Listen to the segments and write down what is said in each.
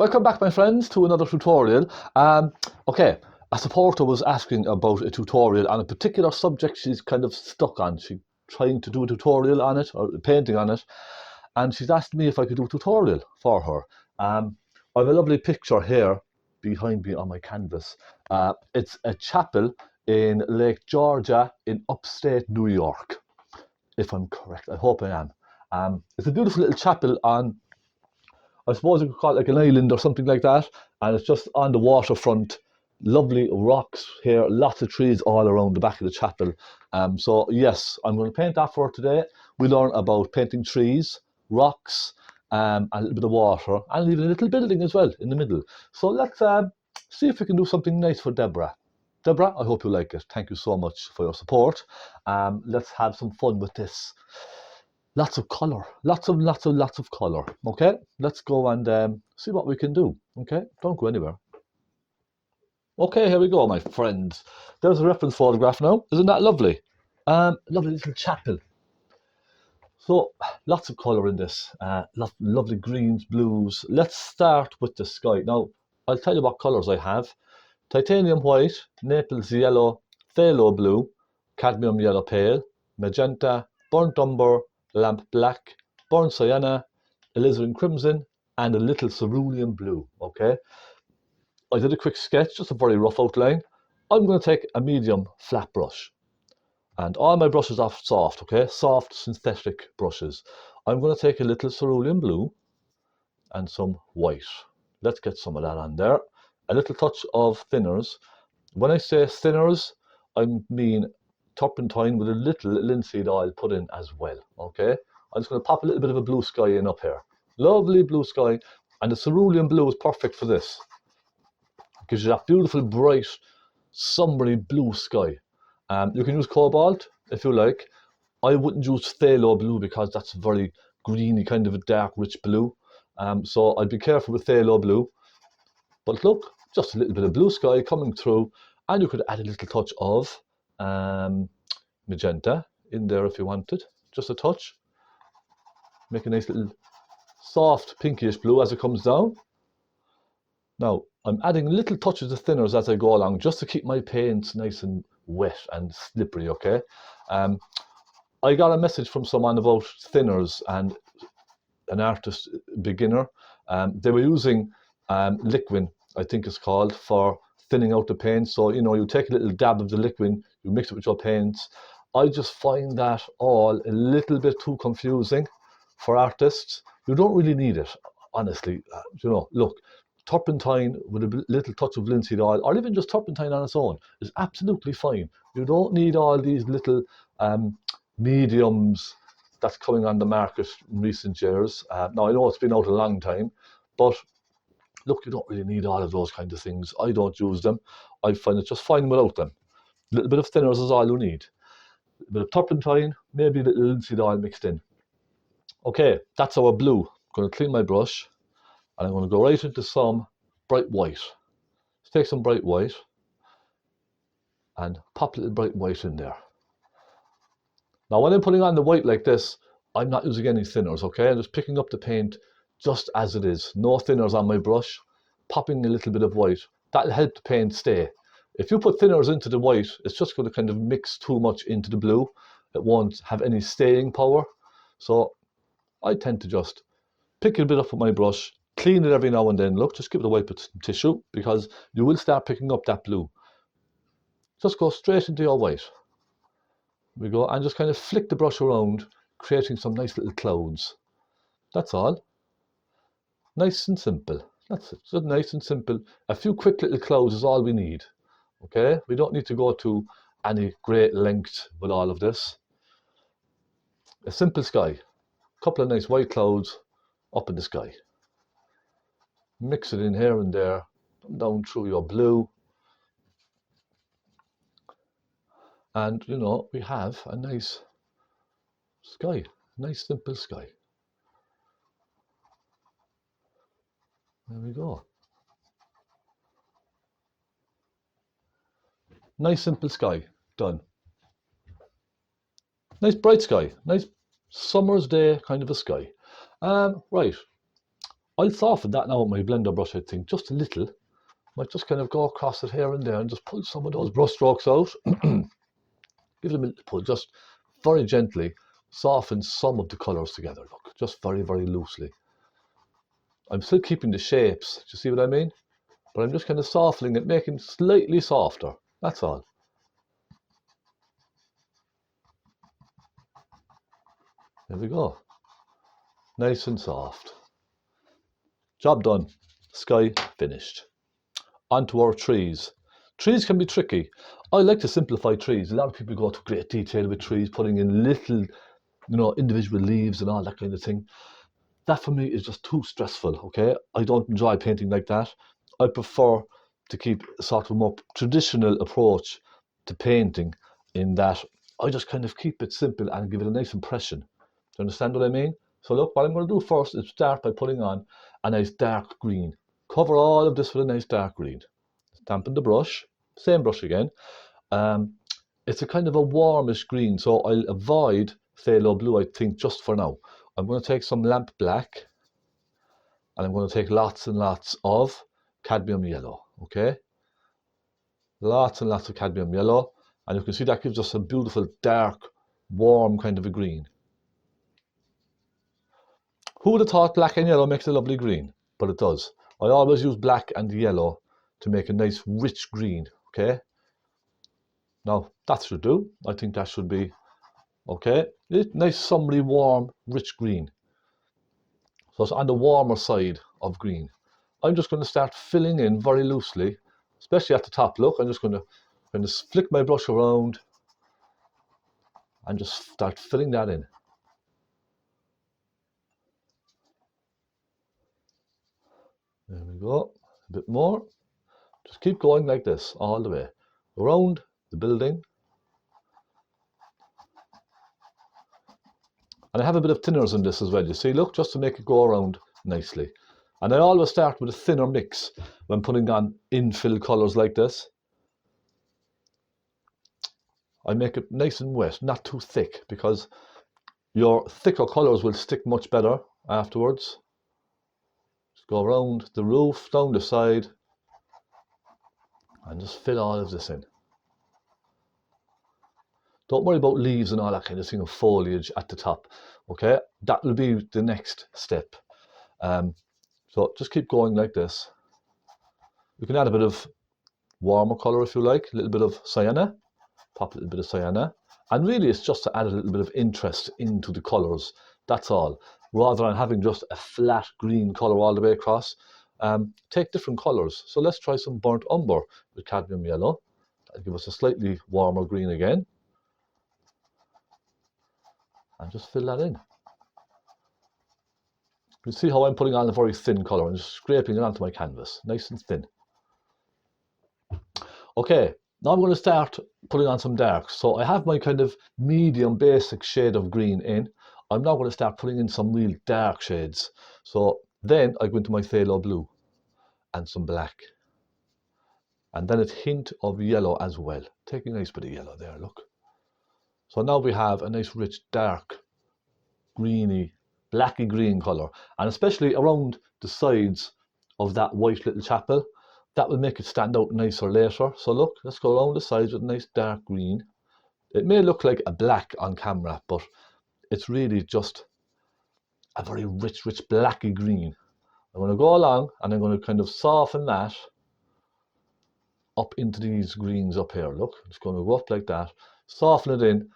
Welcome back, my friends, to another tutorial. Okay, a supporter was asking about a tutorial on a particular subject she's kind of stuck on. She's trying to do a tutorial on it, or painting on it, and she's asked me if I could do a tutorial for her. I have a lovely picture here behind me on my canvas. It's a chapel in Lake Georgia in upstate New York, if I'm correct. I hope I am. It's a beautiful little chapel on, I suppose you could call it like an island or something like that, and it's just on the waterfront. Lovely rocks here, lots of trees all around the back of the chapel. So yes, I'm going to paint that for today. We learn about painting trees, rocks, and a little bit of water, and even a little building as well in the middle. So let's see if we can do something nice for Deborah. Deborah, I hope you like it. Thank you so much for your support. Let's have some fun with this. Lots of color, lots of color. Okay, let's go and see what we can do. Okay, don't go anywhere. Okay, here we go, my friends. There's a reference photograph now. Isn't that lovely? Lovely little chapel. So lots of color in this. Lovely greens, blues. Let's start with the sky. Now I'll tell you what colors I have: titanium white, Naples yellow, phaylo blue, cadmium yellow pale, magenta, burnt umber, lamp black, burnt sienna, alizarin crimson, and a little cerulean blue. Okay, I did a quick sketch, just a very rough outline. I'm going to take a medium flat brush, and all my brushes are soft, okay, soft synthetic brushes. I'm going to take a little cerulean blue and some white. Let's get some of that on there. A little touch of thinners. When I say thinners, I mean turpentine with a little linseed oil put in as well, okay? I'm just going to pop a little bit of a blue sky in up here. Lovely blue sky, and the cerulean blue is perfect for this. It gives you that beautiful, bright, summery blue sky. You can use cobalt if you like. I wouldn't use phthalo blue because that's very greeny, kind of a dark, rich blue. So I'd be careful with phthalo blue. But look, just a little bit of blue sky coming through, and you could add a little touch of magenta in there if you wanted, just a touch. Make a nice little soft pinkish blue as it comes down. Now, I'm adding little touches of thinners as I go along, just to keep my paints nice and wet and slippery, okay? I got a message from someone about thinners, and an artist beginner. They were using liquid, I think it's called, for thinning out the paint. So, you know, you take a little dab of the liquid, you mix it with your paints. I just find that all a little bit too confusing for artists. You don't really need it, honestly. You know, look, turpentine with a little touch of linseed oil, or even just turpentine on its own, is absolutely fine. You don't need all these little mediums that's coming on the market in recent years. Now, I know it's been out a long time, but look, you don't really need all of those kinds of things. I don't use them. I find it just fine without them. A little bit of thinners is all you need. A bit of turpentine, maybe a little linseed oil mixed in. Okay, that's our blue. I'm going to clean my brush, and I'm going to go right into some bright white. Let's take some bright white and pop a little bright white in there. Now, when I'm putting on the white like this, I'm not using any thinners, okay? I'm just picking up the paint just as it is. No thinners on my brush, popping a little bit of white. That'll help the paint stay. If you put thinners into the white, it's just going to kind of mix too much into the blue. It won't have any staying power. So I tend to just pick it a bit up with my brush, clean it every now and then. Look, just give it a wipe with some tissue, because you will start picking up that blue. Just go straight into your white. We go, and just kind of flick the brush around, creating some nice little clouds. That's all. Nice and simple. That's it. Just nice and simple. A few quick little clouds is all we need. Okay? We don't need to go to any great length with all of this. A simple sky. A couple of nice white clouds up in the sky. Mix it in here and there. Down through your blue. And, you know, we have a nice sky. Nice simple sky. There we go. Nice simple sky. Done. Nice bright sky. Nice summer's day kind of a sky. Right. I'll soften that now with my blender brush, I think, just a little. Might just kind of go across it here and there and just pull some of those brush strokes out. Give them a little pull, just very gently soften some of the colours together. Look, just very, very loosely. I'm still keeping the shapes, do you see what I mean? But I'm just kind of softening it, making it slightly softer. That's all. There we go. Nice and soft. Job done. Sky finished. Onto our trees. Trees can be tricky. I like to simplify trees. A lot of people go to great detail with trees, putting in little, individual leaves and all that kind of thing. That for me is just too stressful, okay? I don't enjoy painting like that. I prefer to keep a sort of a more traditional approach to painting, in that I just kind of keep it simple and give it a nice impression. Do you understand what I mean? So look, what I'm going to do first is start by putting on a nice dark green. Cover all of this with a nice dark green. Dampen the brush, same brush again. It's a kind of a warmish green, so I'll avoid phthalo blue, I think, just for now. I'm going to take some lamp black, and I'm going to take lots and lots of cadmium yellow, okay? Lots and lots of cadmium yellow, and you can see that gives us a beautiful, dark, warm kind of a green. Who would have thought black and yellow makes a lovely green? But it does. I always use black and yellow to make a nice, rich green, okay? Now, that should do. I think that should be okay. Nice, summery, warm, rich green. So it's on the warmer side of green. I'm just going to start filling in very loosely, especially at the top. Look, I'm just going to flick my brush around and just start filling that in. There we go. A bit more. Just keep going like this all the way around the building. And I have a bit of thinners in this as well, you see, look, just to make it go around nicely. And I always start with a thinner mix when putting on infill colours like this. I make it nice and wet, not too thick, because your thicker colours will stick much better afterwards. Just go around the roof, down the side, and just fill all of this in. Don't worry about leaves and all that kind of thing, of foliage at the top, okay? That will be the next step. So just keep going like this. You can add a bit of warmer colour if you like, a little bit of sienna, pop a little bit of sienna. And really it's just to add a little bit of interest into the colours, that's all. Rather than having just a flat green colour all the way across, take different colours. So let's try some burnt umber with cadmium yellow. That'll give us a slightly warmer green again. And just fill that in. You can see how I'm putting on a very thin colour and just scraping it onto my canvas, nice and thin. Okay, now I'm going to start putting on some darks. So I have my kind of medium basic shade of green in. I'm now going to start putting in some real dark shades. So then I go into my phthalo blue and some black. And then a hint of yellow as well. Take a nice bit of yellow there, look. So now we have a nice rich dark greeny, blacky green colour. And especially around the sides of that white little chapel, that will make it stand out nicer later. So look, let's go around the sides with a nice dark green. It may look like a black on camera, but it's really just a very rich, blacky green. I'm going to go along and I'm going to kind of soften that up into these greens up here. Look, I'm just going to go up like that, soften it in,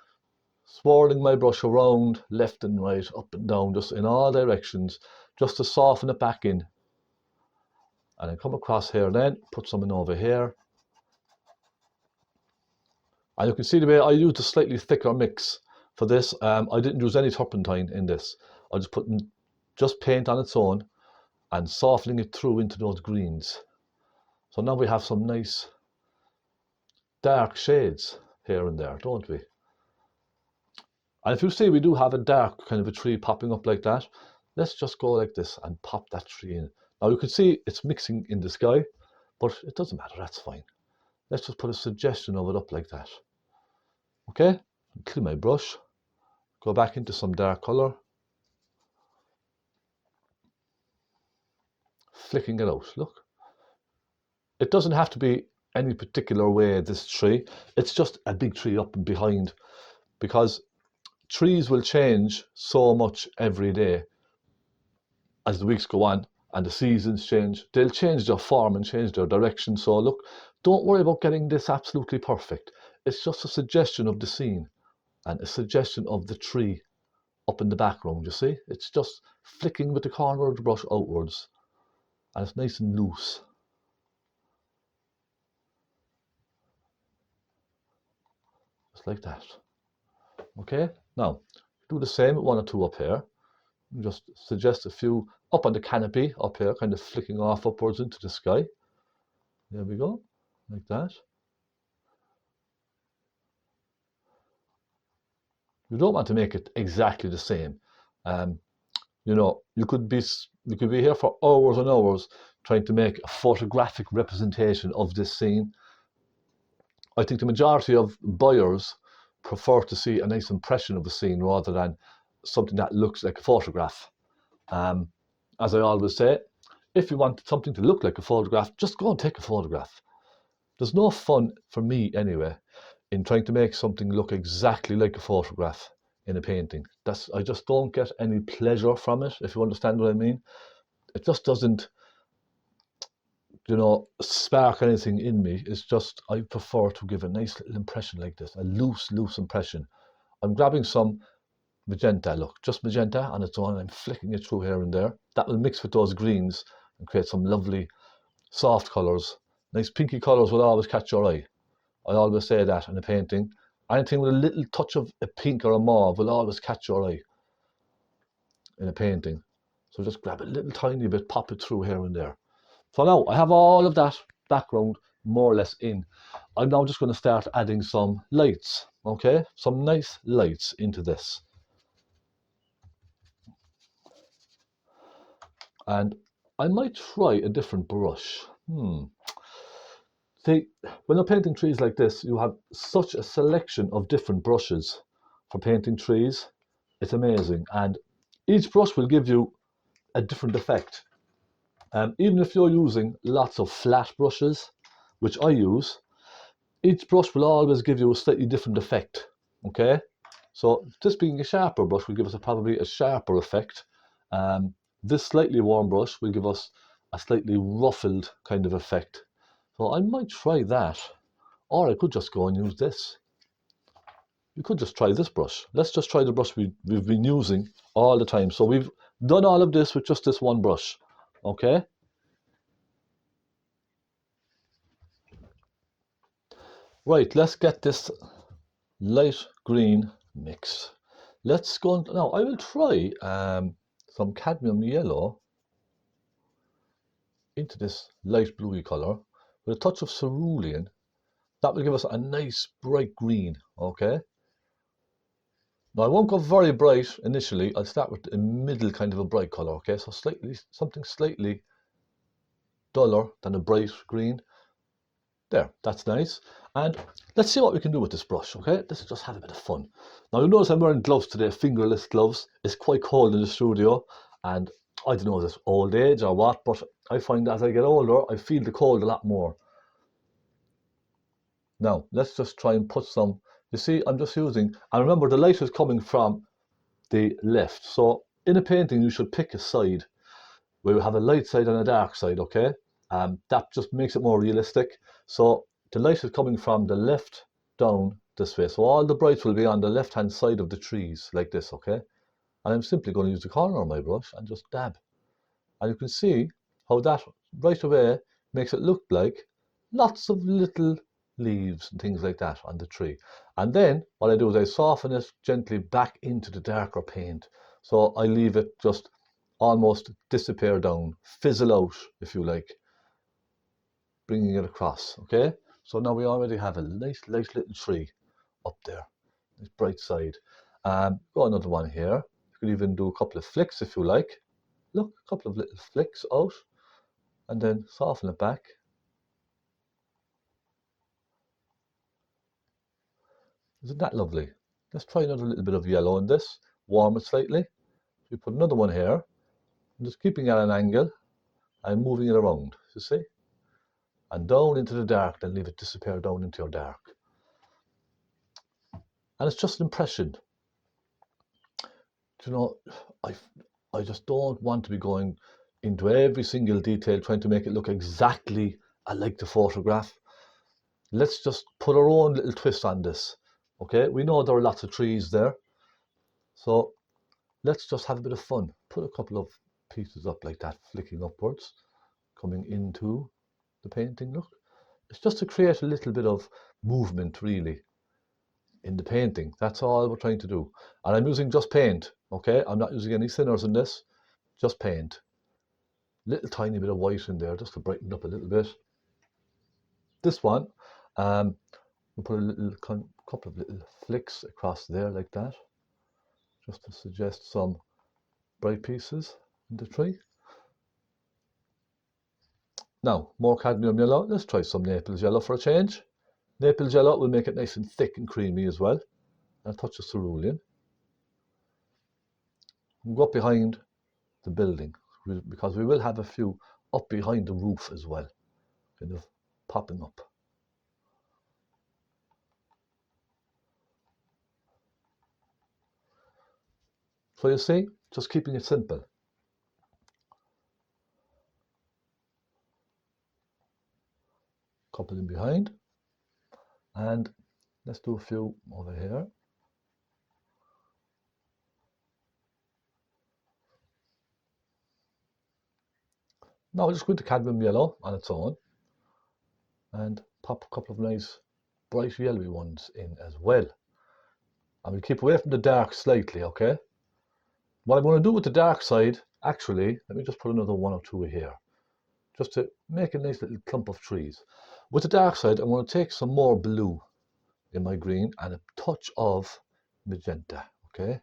swirling my brush around left and right, up and down, just in all directions, just to soften it back in. And then come across here then, put some in over here. And you can see the way I used a slightly thicker mix for this. I didn't use any turpentine in this. I just put just paint on its own and softening it through into those greens. So now we have some nice dark shades here and there, don't we? And if you see, we do have a dark kind of a tree popping up like that. Let's just go like this and pop that tree in. Now you can see it's mixing in the sky, but it doesn't matter, that's fine. Let's just put a suggestion of it up like that. Okay, clean my brush, go back into some dark colour. flicking it out. Look. It doesn't have to be any particular way, this tree. It's just a big tree up and behind, because trees will change so much every day as the weeks go on and the seasons change. They'll change their form and change their direction. So look, don't worry about getting this absolutely perfect. It's just a suggestion of the scene and a suggestion of the tree up in the background, you see? It's just flicking with the corner of the brush outwards, and it's nice and loose. Just like that. Okay, now do the same with one or two up here. Just suggest a few up on the canopy up here, kind of flicking off upwards into the sky. There we go, like that. You don't want to make it exactly the same. You know, you could be here for hours and hours trying to make a photographic representation of this scene. I think the majority of buyers prefer to see a nice impression of the scene rather than something that looks like a photograph. As I always say, if you want something to look like a photograph, just go and take a photograph. There's no fun, for me anyway, in trying to make something look exactly like a photograph in a painting. I just don't get any pleasure from it, if you understand what I mean. It just doesn't, you know, spark anything in me. It's just, I prefer to give a nice little impression like this, a loose impression. I'm grabbing some magenta, look, just magenta on its own, and I'm flicking it through here and there. That will mix with those greens and create some lovely soft colours. Nice pinky colours will always catch your eye. I always say that in a painting. Anything with a little touch of a pink or a mauve will always catch your eye in a painting. So just grab a little tiny bit, pop it through here and there. So now I have all of that background more or less in. I'm now just going to start adding some lights, okay? Some nice lights into this. And I might try a different brush. See, when you're painting trees like this, you have such a selection of different brushes for painting trees. It's amazing. And each brush will give you a different effect. Even if you're using lots of flat brushes, which I use, each brush will always give you a slightly different effect. Okay? So this being a sharper brush will give us probably a sharper effect. This slightly warm brush will give us a slightly ruffled kind of effect. So I might try that, or I could just go and use this. You could just try this brush. Let's just try the brush we've been using all the time. So we've done all of this with just this one brush, okay? Right, let's get this light green mix. Let's go, now I will try some cadmium yellow into this light bluey colour with a touch of cerulean. That will give us a nice bright green, okay? Now I won't go very bright initially. I'll start with a middle kind of a bright colour, okay? So something slightly duller than a bright green. There, that's nice. And let's see what we can do with this brush, okay? Let's just have a bit of fun. Now you notice I'm wearing gloves today, fingerless gloves. It's quite cold in the studio, and I don't know if it's old age or what, but I find as I get older, I feel the cold a lot more. Now, let's just try and put some, you see, I'm just using, and remember the light is coming from the left. So in a painting, you should pick a side where you have a light side and a dark side, okay? That just makes it more realistic. So the light is coming from the left down this way. So all the brights will be on the left-hand side of the trees, like this, okay? And I'm simply going to use the corner of my brush and just dab. And you can see how that right away makes it look like lots of little leaves and things like that on the tree. And then what I do is I soften it gently back into the darker paint. So I leave it just almost disappear down, fizzle out, if you like, bringing it across, okay? So now we already have a nice little tree up there, this bright side. Go another one here. You could even do a couple of flicks if you like. Look, a couple of little flicks out, and then soften it back. Isn't that lovely? Let's try another little bit of yellow in this, warm it slightly. We put another one here, I'm just keeping at an angle, and moving it around, you see? And down into the dark, then leave it disappear down into your dark. And it's just an impression. You know, I just don't want to be going into every single detail, trying to make it look exactly like the photograph. Let's just put our own little twist on this. Okay, we know there are lots of trees there, so let's just have a bit of fun. Put a couple of pieces up like that, flicking upwards, coming into the painting. Look, it's just to create a little bit of movement, really, in the painting. That's all we're trying to do. And I'm using just paint, okay? I'm not using any thinners in this, just paint. Little tiny bit of white in there just to brighten up a little bit. This one, we'll put a little couple of little flicks across there like that, just to suggest some bright pieces in the tree. Now, more cadmium yellow. Let's try some Naples yellow for a change. Naples yellow will make it nice and thick and creamy as well. And a touch of cerulean. We'll go up behind the building, because we will have a few up behind the roof as well, kind of popping up. So you see, just keeping it simple. Couple in behind, and let's do a few over here. Now we'll just go into cadmium yellow on its own and pop a couple of nice bright yellowy ones in as well. And we'll keep away from the dark slightly, okay? What I'm going to do with the dark side, actually, let me just put another one or two here, just to make a nice little clump of trees. With the dark side, I'm going to take some more blue in my green and a touch of magenta, okay?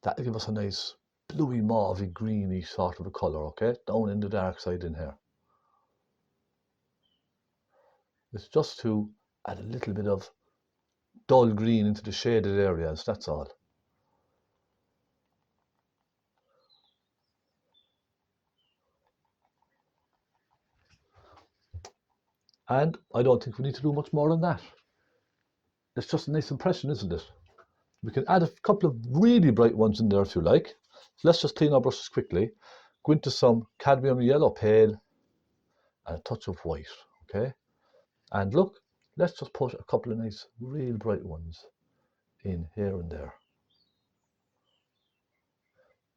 That'll give us a nice bluey, mauvey, greeny sort of a colour, okay? Down in the dark side in here. It's just to add a little bit of dull green into the shaded areas, that's all. And I don't think we need to do much more than that. It's just a nice impression, isn't it? We can add a couple of really bright ones in there if you like. So let's just clean our brushes quickly. Go into some cadmium yellow pale and a touch of white, okay? And look, let's just put a couple of nice, real bright ones in here and there.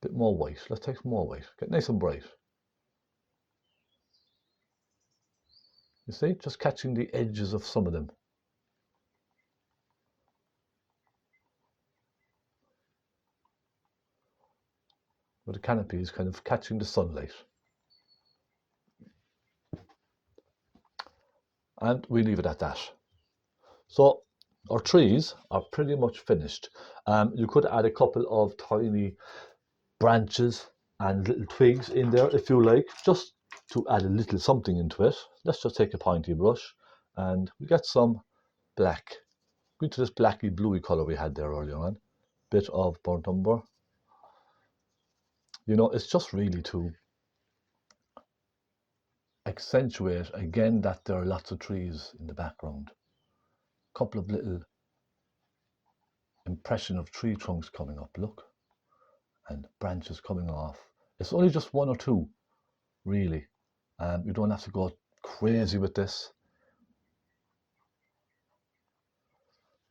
Bit more white. Let's take some more white. Get nice and bright. You see, just catching the edges of some of them. Where the canopy is kind of catching the sunlight. And we leave it at that. So our trees are pretty much finished. You could add a couple of tiny branches and little twigs in there if you like, just to add a little something into it. Let's just take a pointy brush and we get some black. Go into this blacky bluey colour we had there earlier on. Bit of burnt umber. You know, it's just really to accentuate again that there are lots of trees in the background. A couple of little impression of tree trunks coming up, look, and branches coming off. It's only just one or two, really. You don't have to go crazy with this.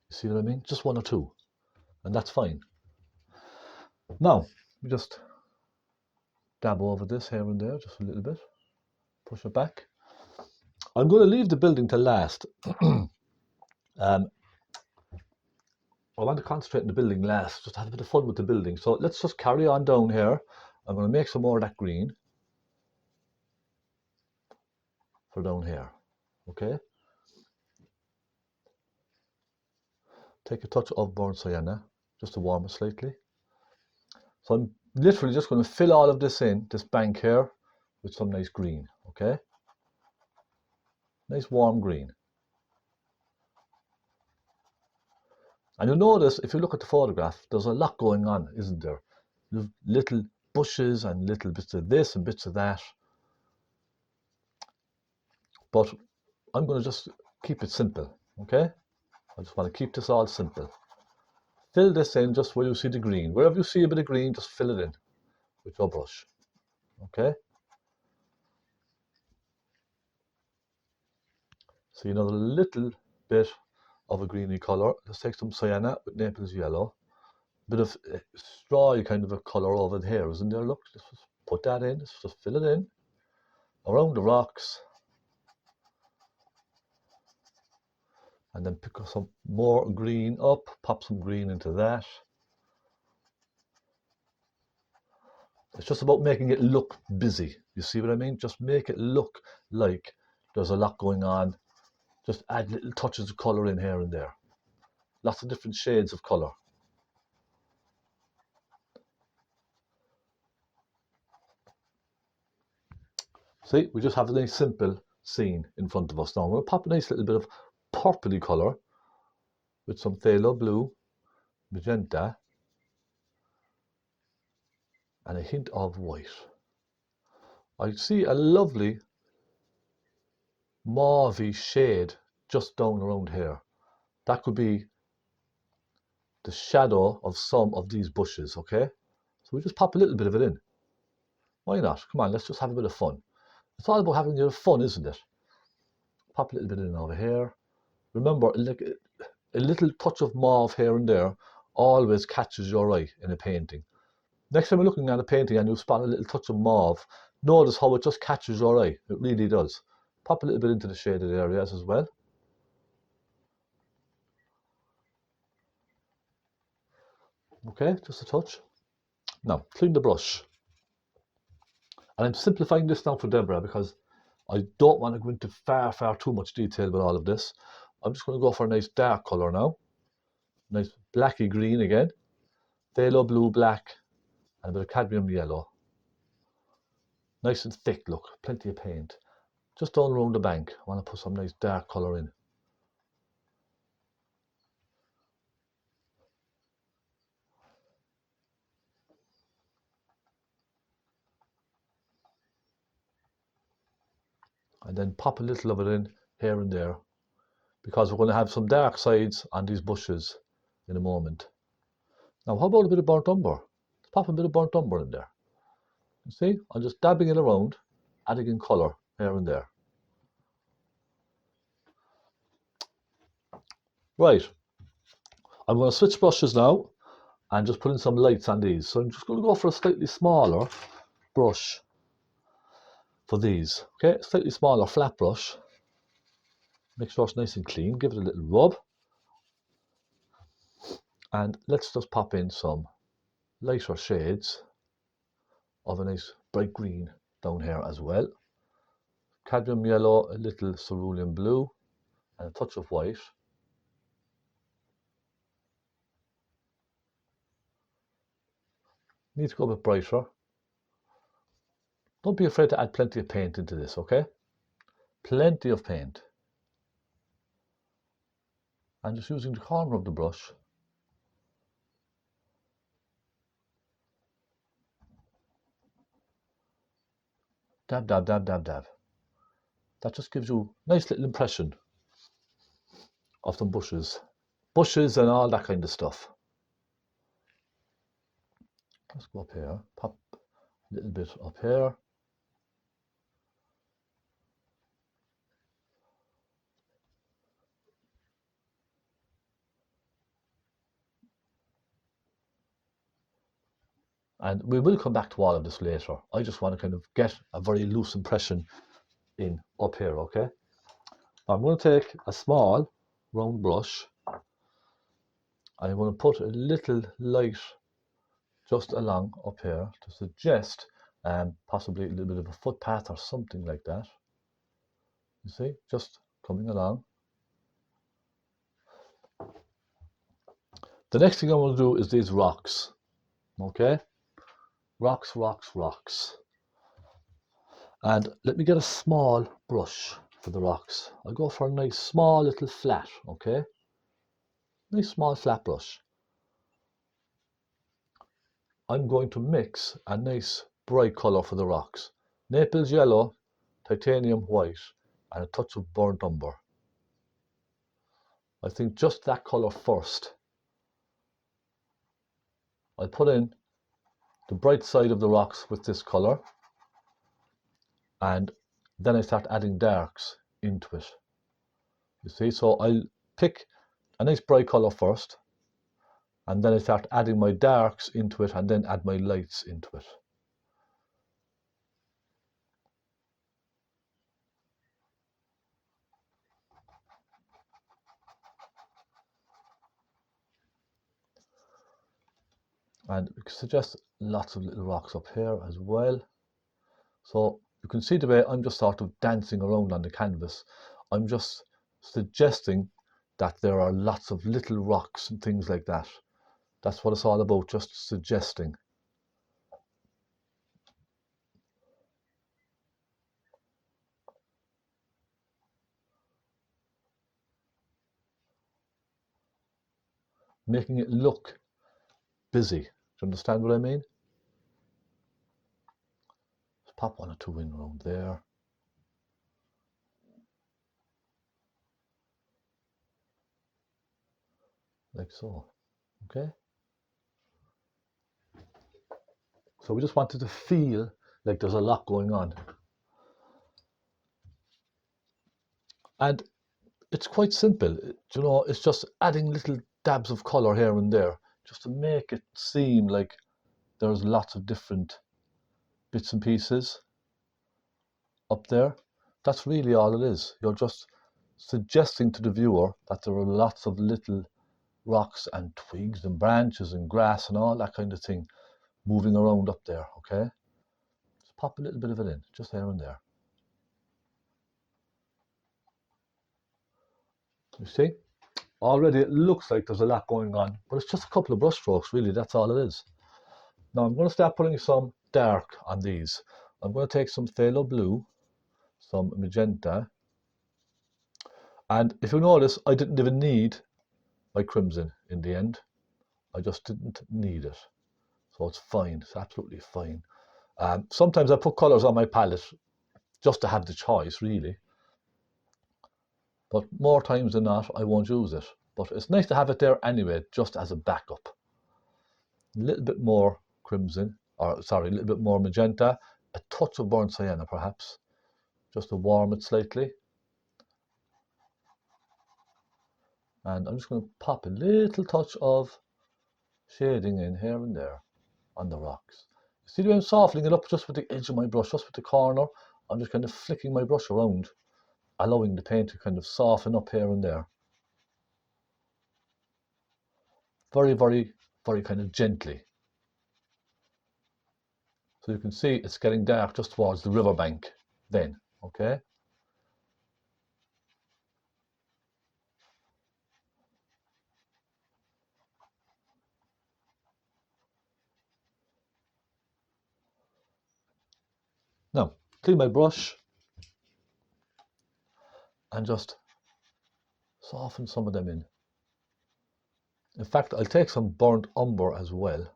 You see what I mean? Just one or two, and that's fine. Now, we just dab over this here and there, just a little bit. Push it back. I'm going to leave the building to last. I want to concentrate on the building last, just have a bit of fun with the building. So let's just carry on down here. I'm going to make some more of that green for down here, okay? Take a touch of burnt sienna, just to warm it slightly. So I'm literally just going to fill all of this in, this bank here, with some nice green, okay? Nice warm green. And you'll notice, if you look at the photograph, there's a lot going on, isn't there? There's little bushes and little bits of this and bits of that. But I'm going to just keep it simple, okay? I just want to keep this all simple. Fill this in just where you see the green. Wherever you see a bit of green, just fill it in with your brush, okay? See another little bit of a greeny colour. Let's take some sienna with Naples yellow. Bit of strawy kind of a colour over here, isn't there? Look, let's just put that in. Let's just fill it in around the rocks. And then pick up some more green up, pop some green into that. It's just about making it look busy. You see what I mean? Just make it look like there's a lot going on. Just add little touches of colour in here and there. Lots of different shades of colour. See, we just have a nice simple scene in front of us now. I'm going to pop a nice little bit of purpley colour with some phaylo blue, magenta, and a hint of white. I see a lovely mauvey shade just down around here. That could be the shadow of some of these bushes, okay? So we just pop a little bit of it in. Why not? Come on, let's just have a bit of fun. It's all about having a bit of fun, isn't it? Pop a little bit in over here. Remember, like a little touch of mauve here and there always catches your eye in a painting. Next time you're looking at a painting and you spot a little touch of mauve, notice how it just catches your eye. It really does. Pop a little bit into the shaded areas as well. Okay, just a touch. Now, clean the brush. And I'm simplifying this now for Deborah because I don't want to go into far too much detail with all of this. I'm just going to go for a nice dark colour now. Nice blacky green again. Phaylo blue, black, and a bit of cadmium yellow. Nice and thick look, plenty of paint. Just down around the bank, I want to put some nice dark colour in. And then pop a little of it in here and there, because we're going to have some dark sides on these bushes in a moment. Now, how about a bit of burnt umber? Let's pop a bit of burnt umber in there. You see, I'm just dabbing it around, adding in colour here and there. Right, I'm going to switch brushes now and just put in some lights on these. So I'm just going to go for a slightly smaller brush for these. Okay, slightly smaller flat brush. Make sure it's nice and clean, give it a little rub. And let's just pop in some lighter shades of a nice bright green down here as well. Cadmium yellow, a little cerulean blue, and a touch of white. Needs to go a bit brighter. Don't be afraid to add plenty of paint into this, okay? Plenty of paint. And just using the corner of the brush dab, dab, dab, dab, dab. That just gives you a nice little impression of some bushes. Bushes and all that kind of stuff. Let's go up here, pop a little bit up here. And we will come back to all of this later. I just want to kind of get a very loose impression in up here, okay? I'm going to take a small round brush and I'm going to put a little light just along up here to suggest possibly a little bit of a footpath or something like that. You see, just coming along. The next thing I want to do is these rocks, okay? Rocks, rocks, rocks. And let me get a small brush for the rocks. I'll go for a nice small little flat, okay? Nice small flat brush. I'm going to mix a nice bright colour for the rocks. Naples yellow, titanium white, and a touch of burnt umber. I think just that colour first. I put in the bright side of the rocks with this colour, and then I start adding darks into it. You see, so I'll pick a nice bright colour first, and then I start adding my darks into it, and then add my lights into it. And we can suggest lots of little rocks up here as well. So you can see the way I'm just sort of dancing around on the canvas. I'm just suggesting that there are lots of little rocks and things like that. That's what it's all about, just suggesting. Making it look busy. Do you understand what I mean? Let's pop one or two in around there. Like so. Okay? So we just wanted to feel like there's a lot going on. And it's quite simple. You know, it's just adding little dabs of colour here and there, just to make it seem like there's lots of different bits and pieces up there. That's really all it is. You're just suggesting to the viewer that there are lots of little rocks and twigs and branches and grass and all that kind of thing moving around up there, okay? Just pop a little bit of it in, just here and there. You see? Already it looks like there's a lot going on, but it's just a couple of brush strokes, really, that's all it is. Now I'm going to start putting some dark on these. I'm going to take some phaylo blue, some magenta, and if you notice, I didn't even need my crimson in the end. I just didn't need it. So it's fine, it's absolutely fine. Sometimes I put colours on my palette just to have the choice, really. But more times than not, I won't use it. But it's nice to have it there anyway, just as a backup. A little bit more crimson, or sorry, a little bit more magenta, a touch of burnt sienna perhaps, just to warm it slightly. And I'm just going to pop a little touch of shading in here and there on the rocks. See the way I'm softening it up just with the edge of my brush, just with the corner. I'm just kind of flicking my brush around, allowing the paint to kind of soften up here and there. Very, very, very kind of gently. So you can see it's getting dark just towards the riverbank then, okay? Now, clean my brush and just soften some of them in. In fact, I'll take some burnt umber as well,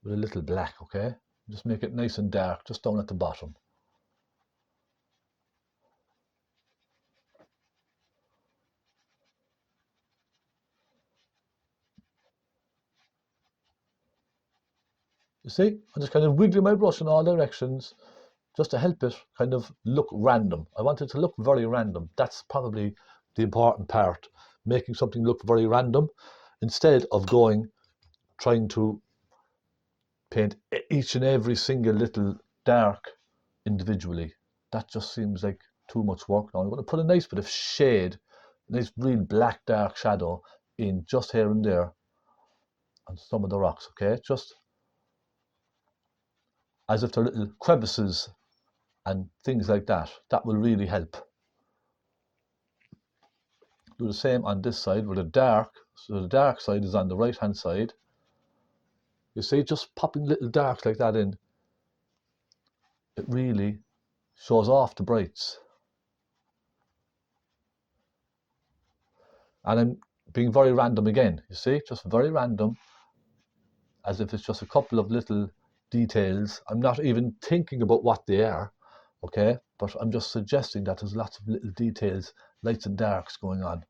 with a little black, okay? Just make it nice and dark, just down at the bottom. You see, I'm just kind of wiggling my brush in all directions, just to help it kind of look random. I want it to look very random. That's probably the important part, making something look very random, instead of trying to paint each and every single little dark individually. That just seems like too much work. Now I'm going to put a nice bit of shade, a nice real black dark shadow in just here and there on some of the rocks, okay? Just as if they're little crevices and things like that. That will really help. Do the same on this side with the dark. So the dark side is on the right hand side. You see, just popping little darks like that in, it really shows off the brights. And I'm being very random again, you see, just very random, as if it's just a couple of little details. I'm not even thinking about what they are, okay? But I'm just suggesting that there's lots of little details, lights and darks going on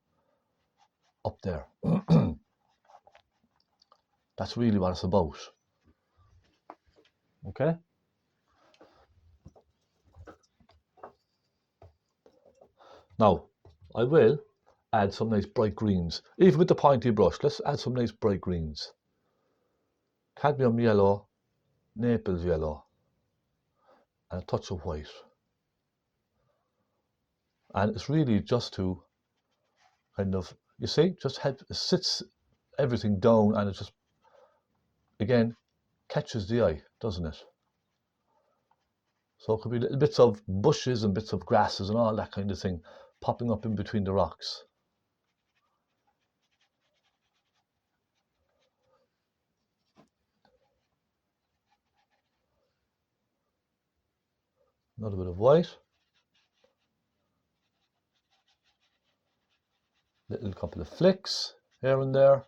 up there. That's really what it's about, okay? Now, I will add some nice bright greens. Even with the pointy brush, let's add some nice bright greens. Cadmium yellow, Naples yellow, and a touch of white. And it's really just to kind of, you see, just help, it sits everything down, and it just, again, catches the eye, doesn't it? So it could be little bits of bushes and bits of grasses and all that kind of thing popping up in between the rocks. Another bit of white. Little couple of flicks here and there.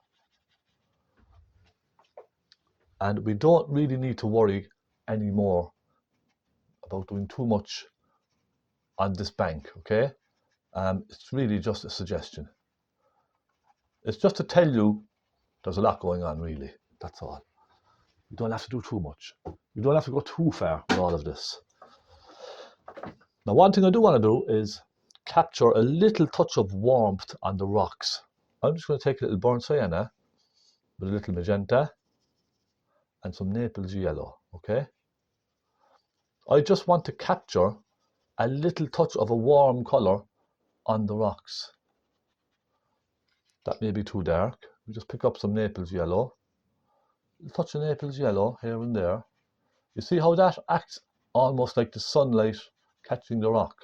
And we don't really need to worry anymore about doing too much on this bank, okay? It's really just a suggestion. It's just to tell you there's a lot going on, really. That's all. You don't have to do too much. You don't have to go too far with all of this. Now, one thing I do want to do is capture a little touch of warmth on the rocks. I'm just going to take a little burnt sienna with a little magenta and some Naples yellow, okay? I just want to capture a little touch of a warm colour on the rocks. That may be too dark. We just pick up some Naples yellow, a touch of Naples yellow here and there. You see how that acts almost like the sunlight catching the rock?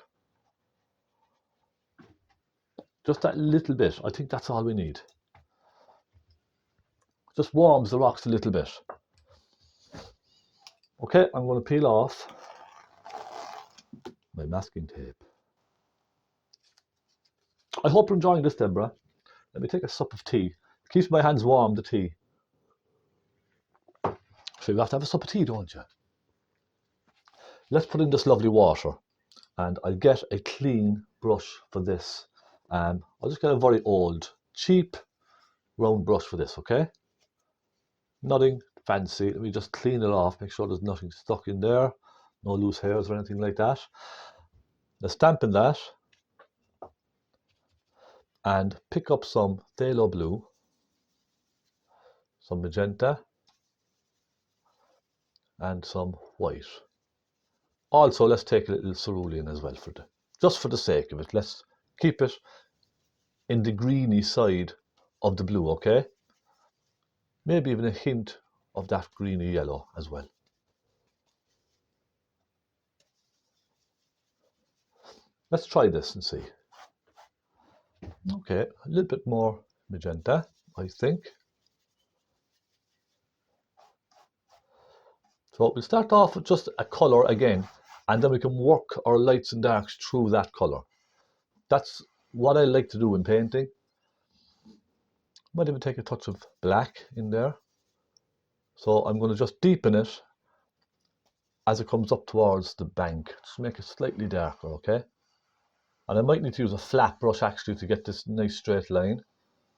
Just that little bit. I think that's all we need. Just warms the rocks a little bit. Okay, I'm going to peel off my masking tape. I hope you're enjoying this, Deborah. Let me take a sup of tea. It keeps my hands warm, the tea. So you have to have a sup of tea, don't you? Let's put in this lovely water, and I'll get a clean brush for this. I'll just get a very old, cheap, round brush for this, okay? Nothing fancy. Let me just clean it off, make sure there's nothing stuck in there, no loose hairs or anything like that. Let's dampen that and pick up some phthalo blue, some magenta, and some white. Also, let's take a little cerulean as well, just for the sake of it. Let's keep it in the greeny side of the blue, okay? Maybe even a hint of that greeny yellow as well. Let's try this and see. Okay, a little bit more magenta, I think. So we'll start off with just a colour again, and then we can work our lights and darks through that colour. That's what I like to do in painting. Might even take a touch of black in there. So I'm going to just deepen it as it comes up towards the bank. Just make it slightly darker, okay? And I might need to use a flat brush actually to get this nice straight line.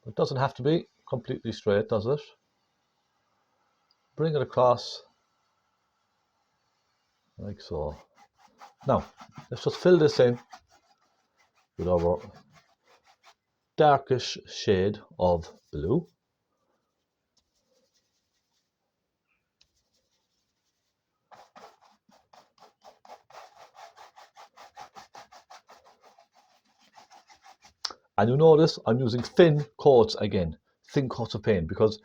It doesn't have to be completely straight, does it? Bring it across like so. Now, let's just fill this in with our darkish shade of blue. And you notice I'm using thin coats again, thin coats of paint, because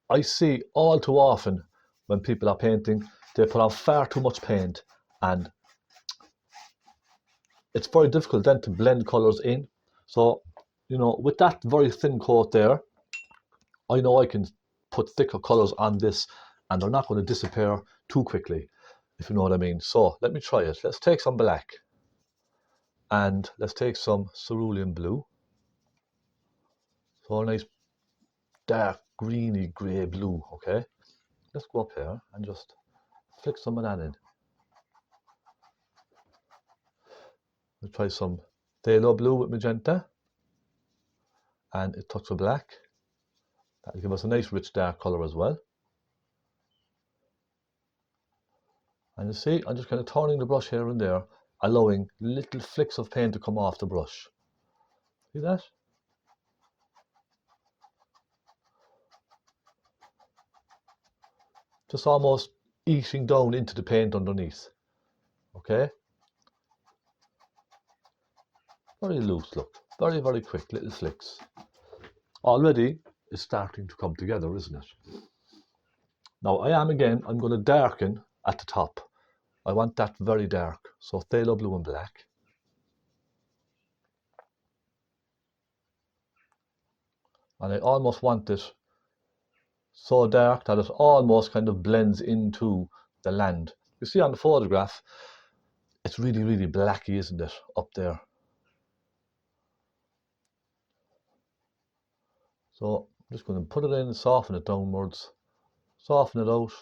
I see all too often when people are painting, they put on far too much paint, and it's very difficult then to blend colours in. So, you know, with that very thin coat there, I know I can put thicker colours on this and they're not going to disappear too quickly, if you know what I mean. So let me try it. Let's take some black and let's take some cerulean blue. So a nice dark greeny grey blue, okay? let's go up here and just flick some of that in. We'll try some phthalo blue with magenta and a touch of black. That'll give us a nice rich dark colour as well. And you see, I'm just kind of turning the brush here and there, allowing little flicks of paint to come off the brush. See that? Just almost eating down into the paint underneath. Okay? Very loose, look. Very, very quick little flicks. Already it's starting to come together, isn't it? Now I'm going to darken at the top. I want that very dark. So phthalo blue and black. And I almost want it so dark that it almost kind of blends into the land. You see on the photograph, it's really, really blacky, isn't it, up there? So I'm just going to put it in and soften it downwards. Soften it out.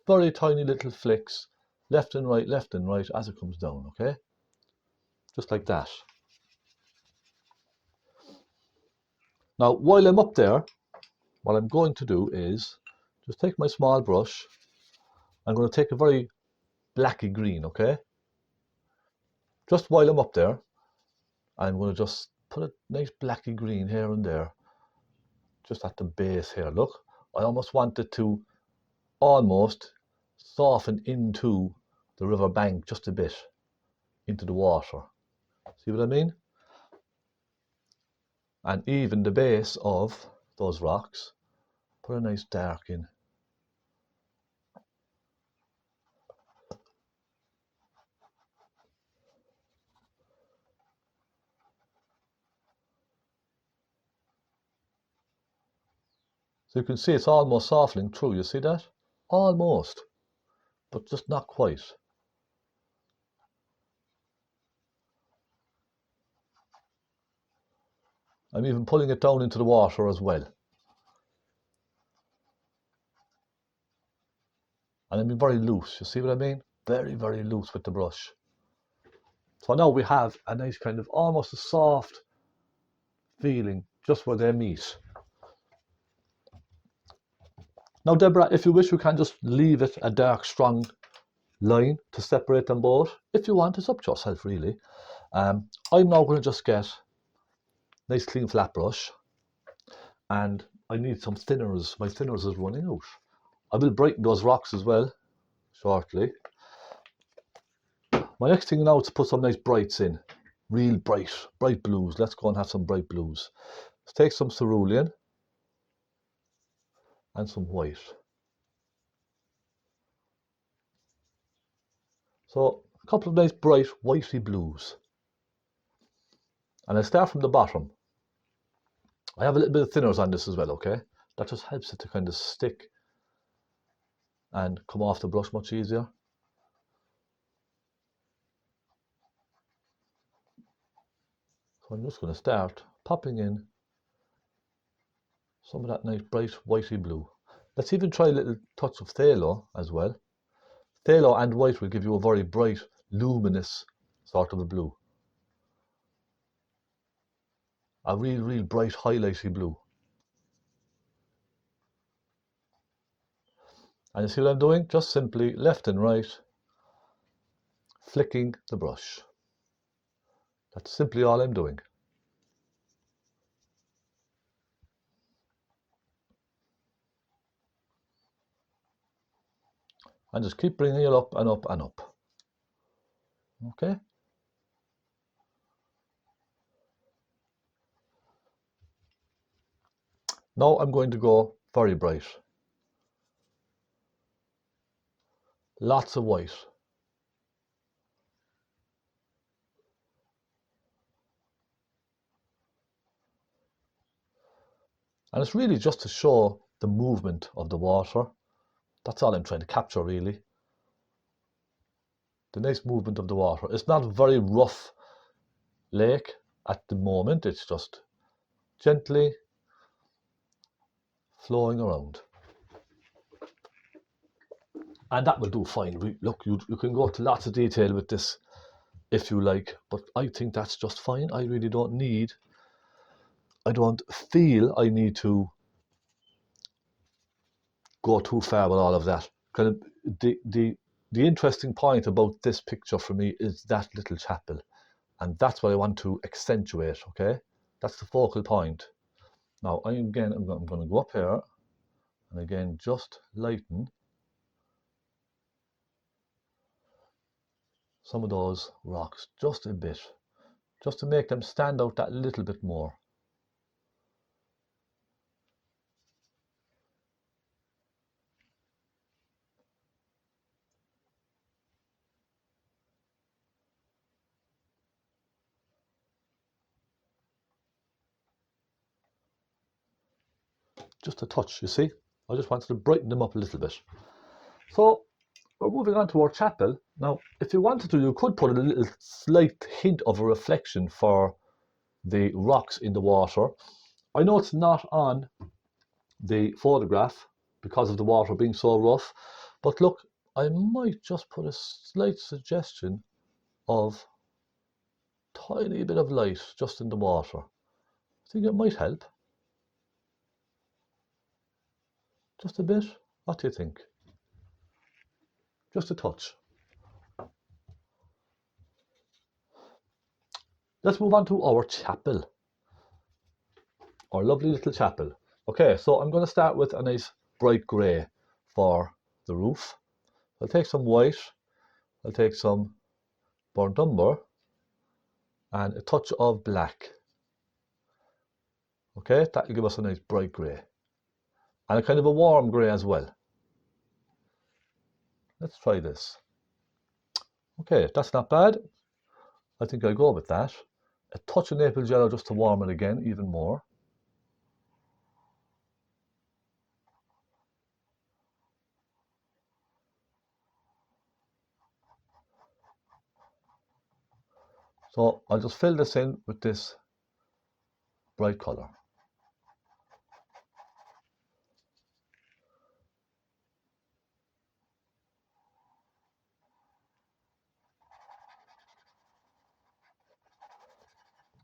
Very tiny little flicks, left and right as it comes down, okay? Just like that. Now, while I'm up there, what I'm going to do is just take my small brush. I'm going to take a very blacky green, okay? Just while I'm up there, I'm going to just put a nice blacky green here and there, just at the base here. Look, I almost want it to almost soften into the river bank just a bit, into the water. See what I mean? And even the base of those rocks, put a nice dark in. So you can see it's almost softening through, you see that? Almost, but just not quite. I'm even pulling it down into the water as well. And I'm being very loose, you see what I mean? Very, very loose with the brush. So now we have a nice kind of almost a soft feeling just where they meet. Now, Deborah, if you wish, you can just leave it a dark, strong line to separate them both. If you want, it's up to yourself, really. I'm now going to just get a nice clean flat brush, and I need some thinners. My thinners is running out. I will brighten those rocks as well shortly. My next thing now is to put some nice brights in. Real bright blues. Let's go and have some bright blues. Let's take some cerulean and some white. So a couple of nice bright whitey blues. And I start from the bottom. I have a little bit of thinners on this as well, okay? That just helps it to kind of stick and come off the brush much easier. So I'm just going to start popping in some of that nice bright whitey blue. Let's even try a little touch of phthalo as well. Phthalo and white will give you a very bright, luminous sort of a blue. A real bright, highlighty blue. And you see what I'm doing? Just simply left and right, flicking the brush. That's simply all I'm doing. And just keep bringing it up and up and up. Okay? Now I'm going to go very bright. Lots of white. And it's really just to show the movement of the water. That's all I'm trying to capture, really. The nice movement of the water. It's not a very rough lake at the moment. It's just gently flowing around. And that will do fine. Look, you can go to lots of detail with this if you like, but I think that's just fine. I really don't feel I need to go too far with all of that. Kind of the interesting point about this picture for me is that little chapel, and that's what I want to accentuate. Okay, that's the focal point. Now I'm going to go up here and again just lighten some of those rocks just a bit, just to make them stand out that little bit more. Just a touch, you see. I just wanted to brighten them up a little bit. So we're moving on to our chapel. Now, if you wanted to, you could put a little slight hint of a reflection for the rocks in the water. I know it's not on the photograph because of the water being so rough, but look, I might just put a slight suggestion of tiny bit of light just in the water. I think it might help. Just a bit. What do you think? Just a touch. Let's move on to our chapel. Our lovely little chapel. Okay, so I'm going to start with a nice bright grey for the roof. I'll take some white, I'll take some burnt umber, and a touch of black. Okay, that'll give us a nice bright grey. And a kind of a warm grey as well. Let's try this. Okay, that's not bad. I think I'll go with that. A touch of naples yellow just to warm it again even more. So I'll just fill this in with this bright colour.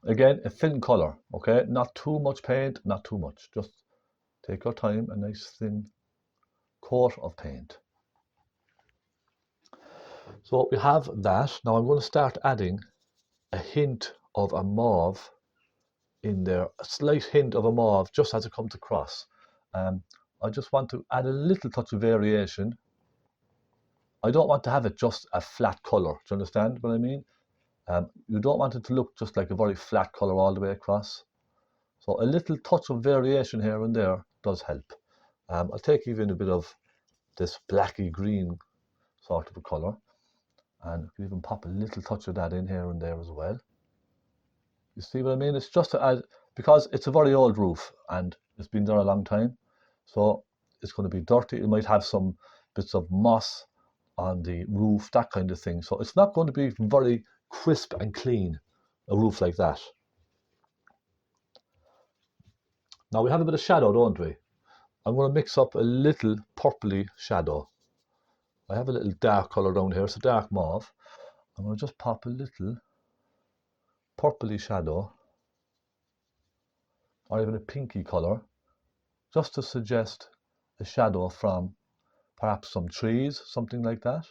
Again, a thin colour, okay? Not too much paint, not too much. Just take your time, a nice thin coat of paint. So we have that. Now I'm going to start adding a hint of a mauve in there, a slight hint of a mauve just as it comes across. I just want to add a little touch of variation. I don't want to have it just a flat colour. Do you understand what I mean? You don't want it to look just like a very flat colour all the way across. So a little touch of variation here and there does help. I'll take even a bit of this blacky green sort of a colour, and you can even pop a little touch of that in here and there as well. You see what I mean? It's just to add, because it's a very old roof and it's been there a long time, so it's going to be dirty. It might have some bits of moss on the roof, that kind of thing. So it's not going to be very crisp and clean, a roof like that. Now we have a bit of shadow, don't we? I'm going to mix up a little purpley shadow. I have a little dark colour down here, it's a dark mauve. I'm going to just pop a little purpley shadow, or even a pinky colour, just to suggest a shadow from perhaps some trees, something like that.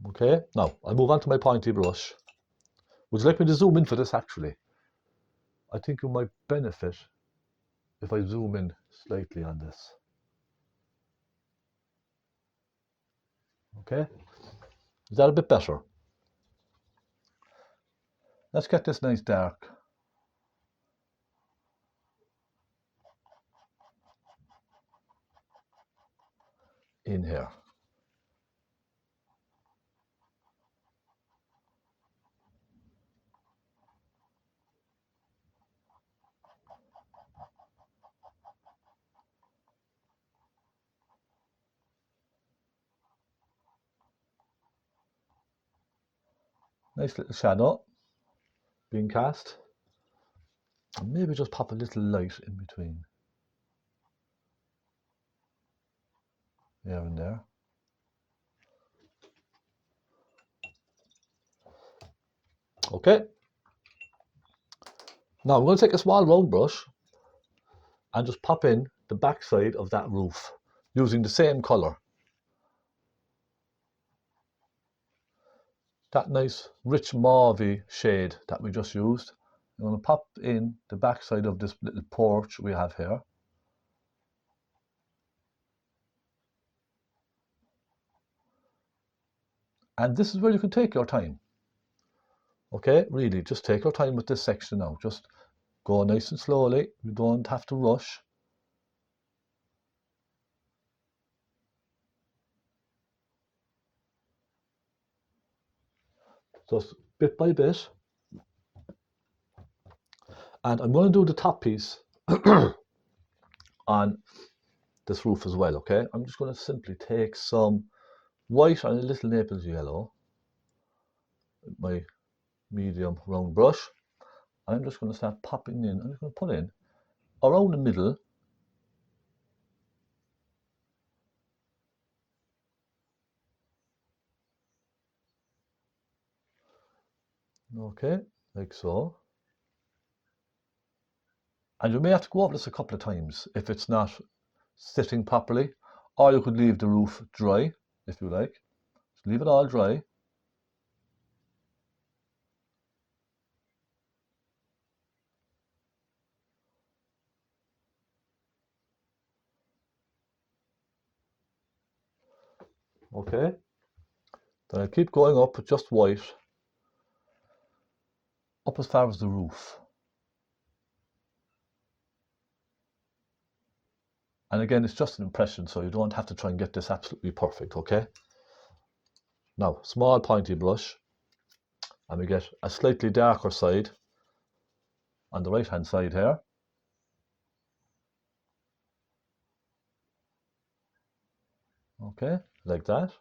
Okay, now I'll move on to my pointy brush. Would you like me to zoom in for this actually? I think you might benefit if I zoom in slightly on this. Okay, is that a bit better? Let's get this nice dark in here. Nice little shadow being cast. And maybe just pop a little light in between. Here and there. Okay. Now I'm going to take a small round brush and just pop in the back side of that roof using the same colour. That nice rich mauve shade that we just used. I'm going to pop in the back side of this little porch we have here. And this is where you can take your time. Okay, really, just take your time with this section now. Just go nice and slowly. You don't have to rush. Just bit by bit. And I'm going to do the top piece on this roof as well, okay? I'm just going to simply take some white and a little Naples yellow with my medium round brush. I'm just going to start popping in. I'm just going to put in around the middle. Okay, like so. And you may have to go over this a couple of times if it's not sitting properly, or you could leave the roof dry if you like. Just leave it all dry. Okay, then I keep going up with just white, up as far as the roof. And again, it's just an impression, so you don't have to try and get this absolutely perfect, okay? Now, small pointy brush, and we get a slightly darker side on the right hand side here. Okay, like that.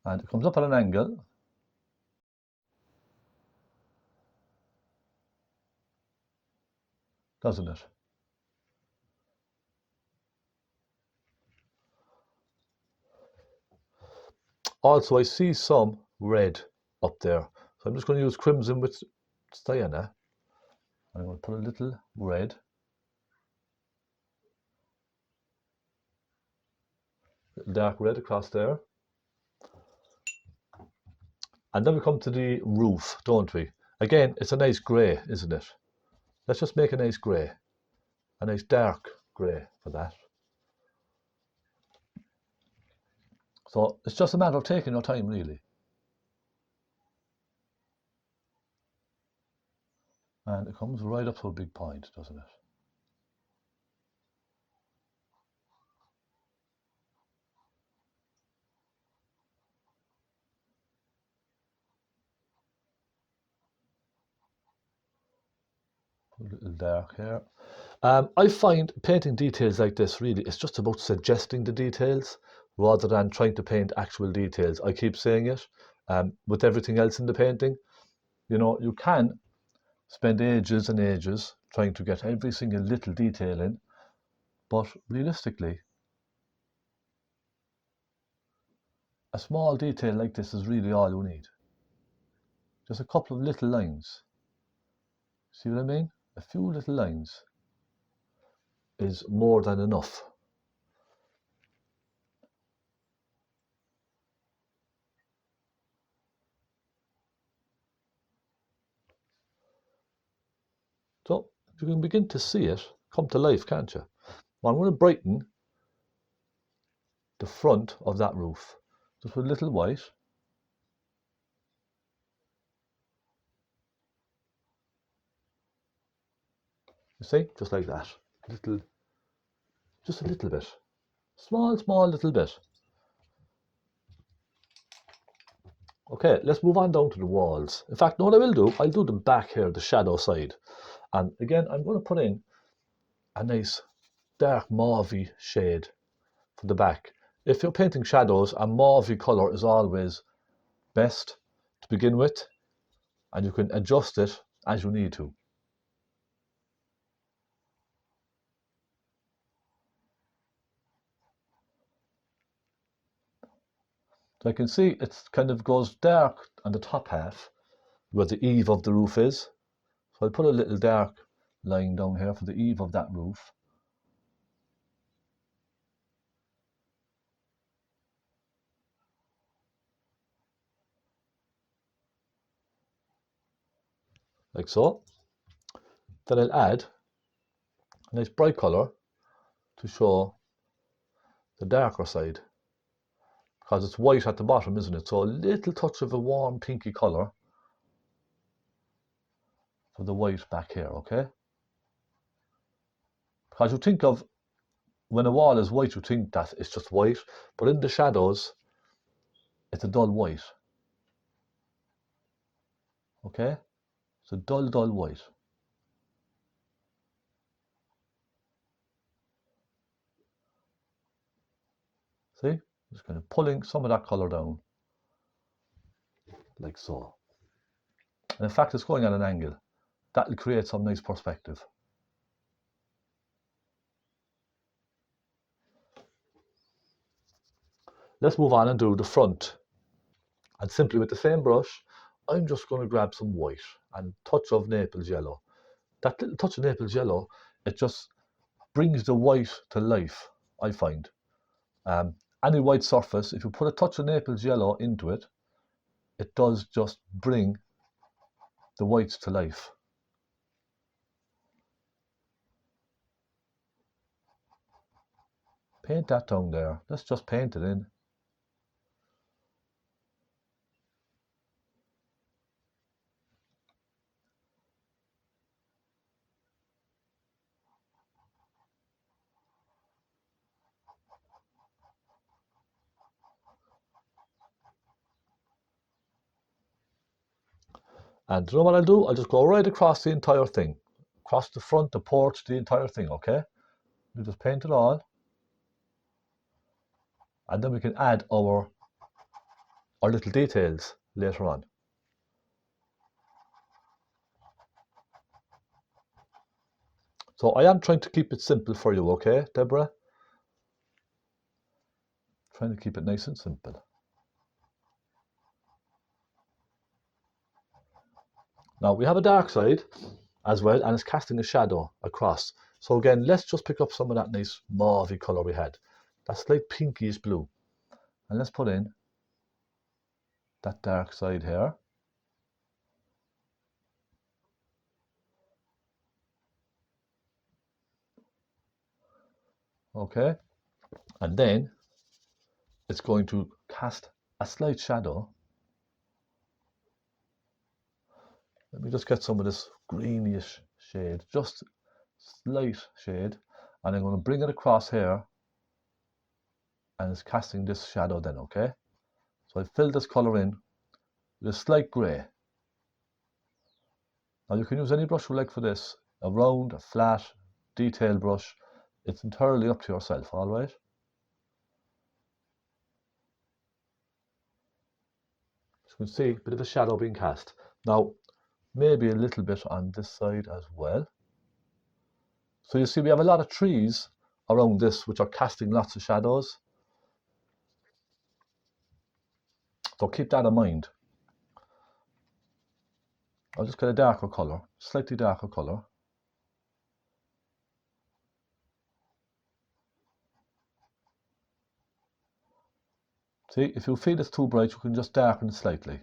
And it comes up at an angle. Doesn't it? Also, I see some red up there. So I'm just going to use crimson with sienna. I'm going to put a little red. Little dark red across there. And then we come to the roof, don't we? Again, it's a nice grey, isn't it? Let's just make a nice grey. A nice dark grey for that. So it's just a matter of taking your time, really. And it comes right up to a big point, doesn't it? A little dark here. I find painting details like this, really, it's just about suggesting the details rather than trying to paint actual details. I keep saying it with everything else in the painting. You know, you can spend ages and ages trying to get every single little detail in, but realistically, a small detail like this is really all you need. Just a couple of little lines. See what I mean? A few little lines is more than enough. So you can begin to see it come to life, can't you? Well, I'm going to brighten the front of that roof just with a little white. You see, just like that. Just a little bit. Small little bit. Okay, let's move on down to the walls. In fact, no, what I will do, I'll do the back here, the shadow side. And again, I'm going to put in a nice dark mauve shade for the back. if you're painting shadows, a mauvey colour is always best to begin with, and you can adjust it as you need to. So I can see it kind of goes dark on the top half where the eave of the roof is. So I'll put a little dark line down here for the eave of that roof. Like so. Then I'll add a nice bright colour to show the darker side, because it's white at the bottom, isn't it? So a little touch of a warm pinky colour for the white back here, okay? Because you think of, when a wall is white, you think that it's just white, but in the shadows, it's a dull white, okay? It's a dull, dull white. See? Just kind of pulling some of that colour down, like so. And in fact, it's going at an angle. That'll create some nice perspective. Let's move on and do the front. And simply with the same brush, I'm just going to grab some white and a touch of Naples yellow. That little touch of Naples yellow, it just brings the white to life, I find. Any white surface, if you put a touch of Naples yellow into it, it does just bring the whites to life. Paint that down there. Let's just paint it in. And you know what I'll do? I'll just go right across the entire thing. Across the front, the porch, the entire thing, okay? You just paint it all. And then we can add our little details later on. So I am trying to keep it simple for you, okay, Deborah? Trying to keep it nice and simple. Now we have a dark side as well, and it's casting a shadow across. So again, let's just pick up some of that nice mauvey colour we had. That slight pinkish blue. And let's put in that dark side here. Okay. And then it's going to cast a slight shadow. Let me just get some of this greenish shade, just slight shade, and I'm going to bring it across here, and it's casting this shadow then, okay? So I fill this colour in with a slight grey. Now you can use any brush you like for this, a round, a flat, detail brush. It's entirely up to yourself, alright? As you can see, a bit of a shadow being cast. Now, maybe a little bit on this side as well. So you see we have a lot of trees around this which are casting lots of shadows. So keep that in mind. I'll just get a darker colour, slightly darker colour. See, if you feel it's too bright, you can just darken it slightly.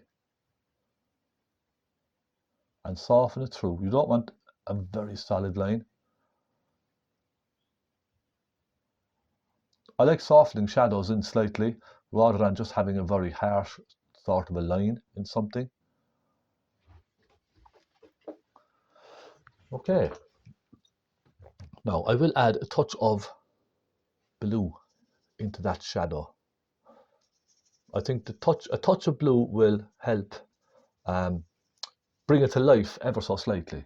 And soften it through. You don't want a very solid line. I like softening shadows in slightly, rather than just having a very harsh sort of a line in something. Okay. Now I will add a touch of blue into that shadow. I think a touch of blue will help bring it to life ever so slightly.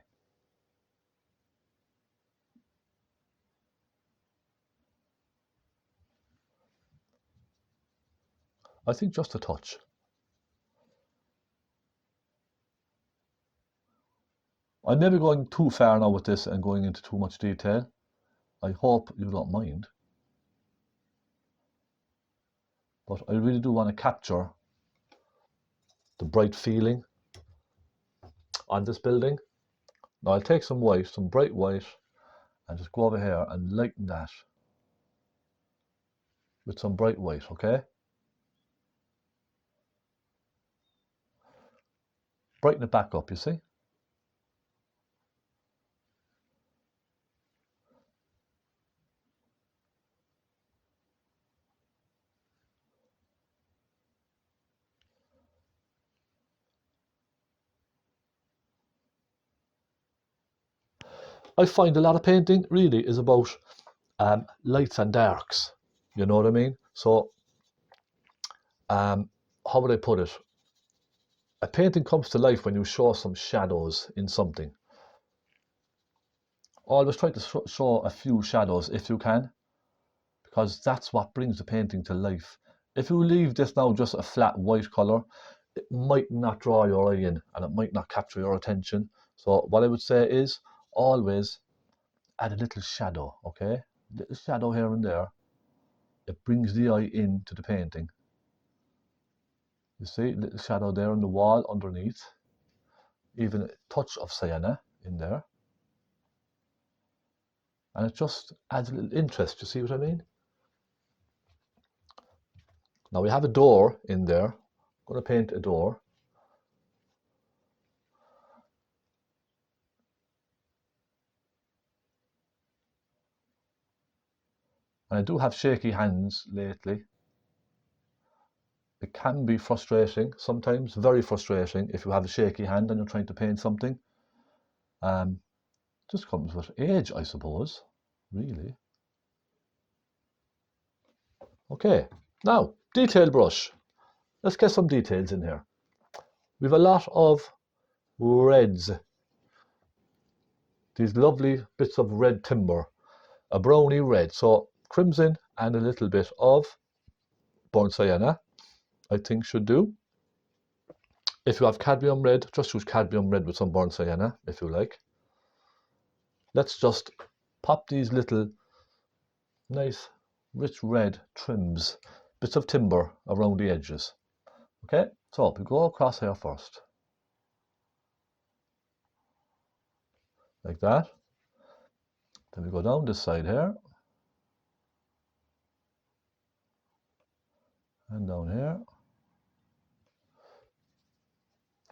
I think just a touch. I'm maybe going too far now with this and going into too much detail. I hope you don't mind. But I really do want to capture the bright feeling on this building. Now I'll take some white, some bright white, and just go over here and lighten that with some bright white, okay? Brighten it back up, you see? I find a lot of painting really is about lights and darks, you know what I mean? So, how would I put it? A painting comes to life when you show some shadows in something. Always try to show a few shadows if you can, because that's what brings the painting to life. If you leave this now just a flat white colour, it might not draw your eye in and it might not capture your attention. So what I would say is always add a little shadow, okay? Little shadow here and there. It brings the eye into the painting. You see, little shadow there on the wall underneath. Even a touch of sienna in there. And it just adds a little interest, you see what I mean? Now we have a door in there. I'm going to paint a door. And I do have shaky hands lately. It can be frustrating sometimes, very frustrating if you have a shaky hand and you're trying to paint something. Just comes with age, I suppose, really. Okay, now, detail brush. Let's get some details in here. We have a lot of reds. These lovely bits of red timber, a browny red. So crimson and a little bit of burnt sienna, I think should do. If you have cadmium red, just use cadmium red with some burnt sienna, if you like. Let's just pop these little nice rich red trims, bits of timber around the edges. Okay, so we go across here first. Like that. Then we go down this side here. And down here.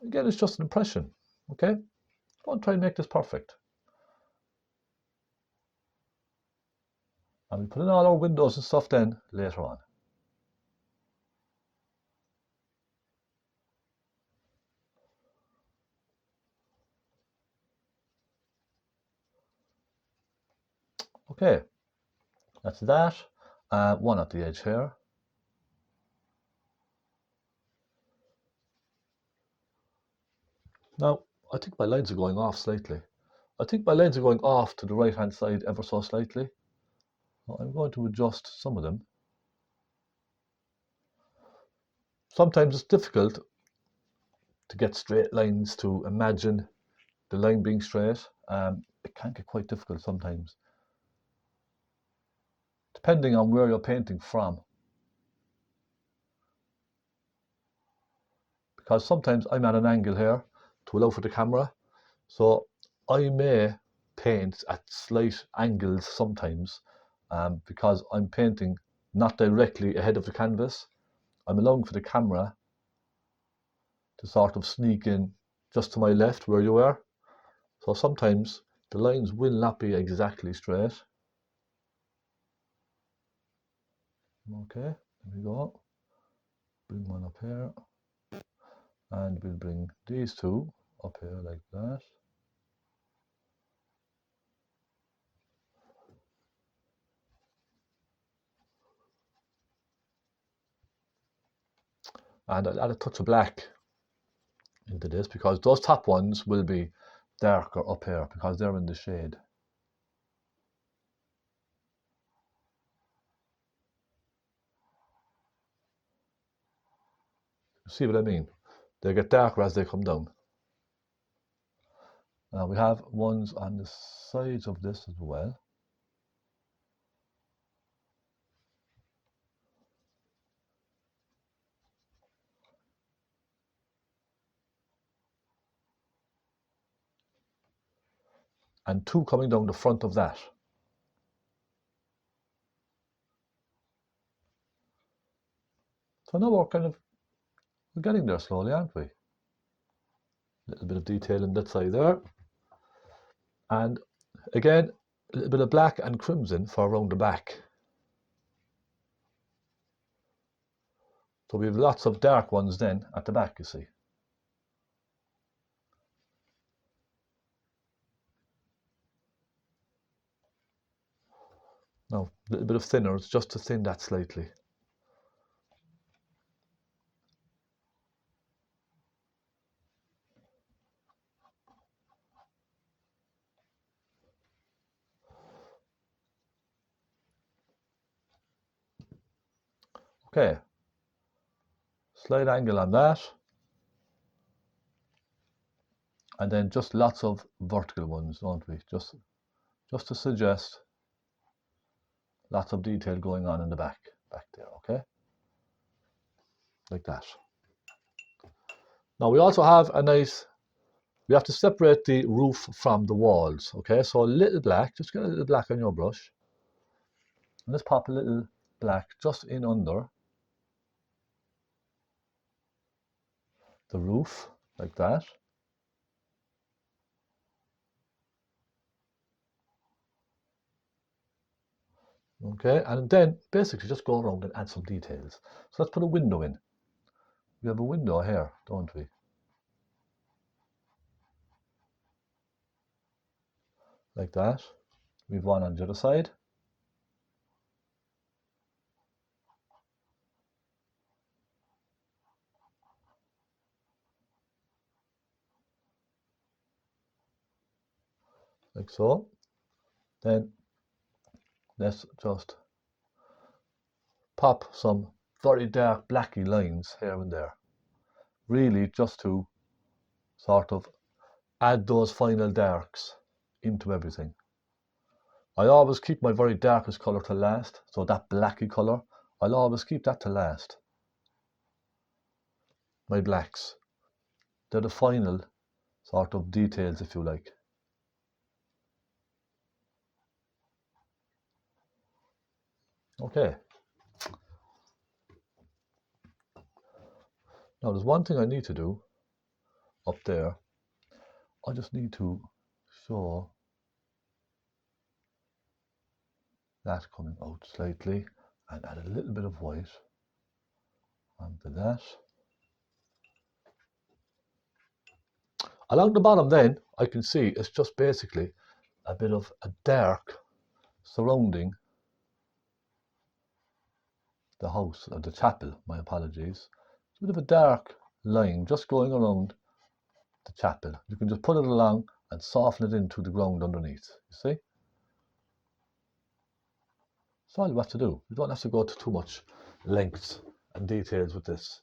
Again, it's just an impression, okay? Don't try and make this perfect. And we put in all our windows and stuff then later on. Okay, that's that. One at the edge here. Now, I think my lines are going off slightly. I think my lines are going off to the right hand side ever so slightly. So I'm going to adjust some of them. Sometimes it's difficult to get straight lines, to imagine the line being straight. It can get quite difficult sometimes, depending on where you're painting from. Because sometimes I'm at an angle here to allow for the camera, so I may paint at slight angles sometimes because I'm painting not directly ahead of the canvas. I'm allowing for the camera to sort of sneak in just to my left where you are. So sometimes the lines will not be exactly straight. Okay, there we go. Bring one up here. And we'll bring these two up here like that. And I'll add a touch of black into this because those top ones will be darker up here because they're in the shade. You see what I mean? They get darker as they come down. Now we have ones on the sides of this as well. And two coming down the front of that. So now we're getting there slowly, aren't we? A little bit of detail in that side there. And again, a little bit of black and crimson for around the back. So we have lots of dark ones then at the back, you see. Now, a little bit of thinner, just to thin that slightly. Okay, slight angle on that. And then just lots of vertical ones, don't we? Just to suggest lots of detail going on in the back there, okay? Like that. Now we also have we have to separate the roof from the walls, okay? So a little black, just get a little black on your brush. And let's pop a little black just in under the roof, like that. Okay, and then basically just go around and add some details. So let's put a window in. We have a window here, don't we? Like that. We've one on the other side. Like so. Then let's just pop some very dark blacky lines here and there. Really just to sort of add those final darks into everything. I always keep my very darkest colour to last, so that blacky colour, I'll always keep that to last. My blacks, they're the final sort of details, if you like. Okay. Now there's one thing I need to do up there. I just need to show that coming out slightly and add a little bit of white onto that. Along the bottom then, I can see it's just basically a bit of a dark surrounding the house, or the chapel, my apologies. It's a bit of a dark line just going around the chapel. You can just put it along and soften it into the ground underneath, you see? That's all you have to do. You don't have to go to too much lengths and details with this.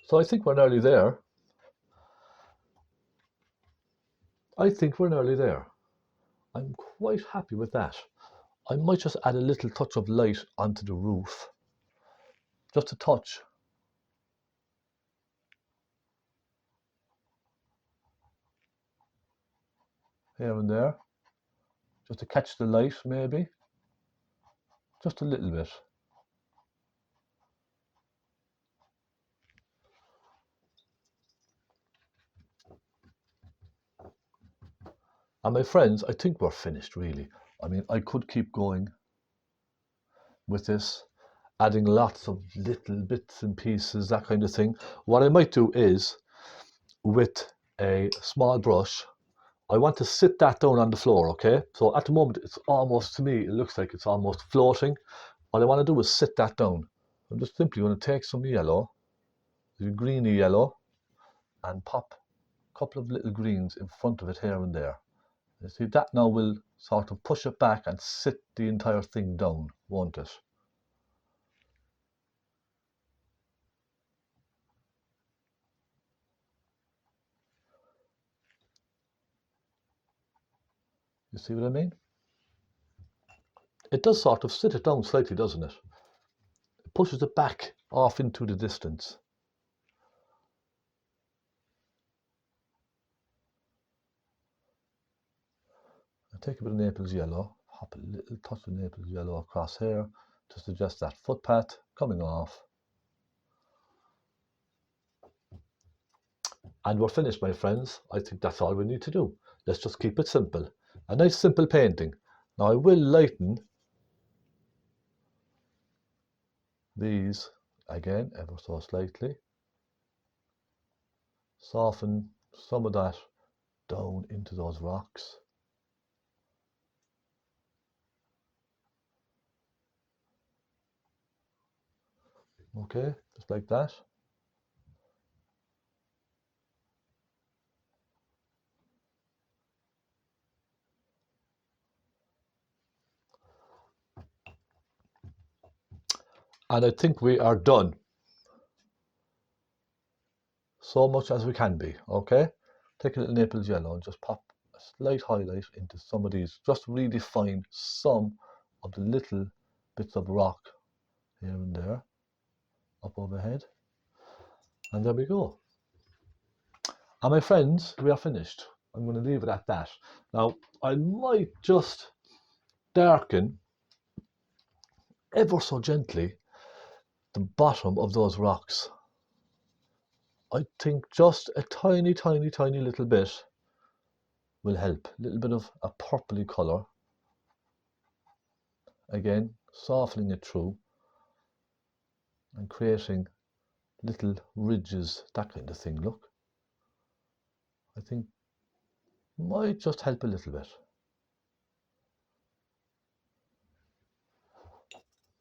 So I think we're nearly there. I'm quite happy with that. I might just add a little touch of light onto the roof. Just a touch. Here and there. Just to catch the light, maybe. Just a little bit. And my friends, I think we're finished, really. I mean, I could keep going with this, adding lots of little bits and pieces, that kind of thing. What I might do is, with a small brush, I want to sit that down on the floor, okay? So at the moment, it's almost, to me, it looks like it's almost floating. What I want to do is sit that down. I'm just simply going to take some yellow, the greeny yellow, and pop a couple of little greens in front of it here and there. You see, that now will sort of push it back and sit the entire thing down, won't it? You see what I mean? It does sort of sit it down slightly, doesn't it? It pushes it back off into the distance. I take a bit of Naples yellow, hop a little touch of Naples yellow across here to suggest that footpath coming off. And we're finished, my friends. I think that's all we need to do. Let's just keep it simple. A nice simple painting. Now I will lighten these again ever so slightly. Soften some of that down into those rocks. Okay, just like that. And I think we are done. So much as we can be, okay? Take a little Naples yellow and just pop a slight highlight into some of these. Just really find some of the little bits of rock here and there, up overhead. And there we go. And my friends, we are finished. I'm going to leave it at that. Now, I might just darken ever so gently the bottom of those rocks. I think just a tiny little bit will help. A little bit of a purpley colour. Again, softening it through and creating little ridges, that kind of thing, look. I think might just help a little bit.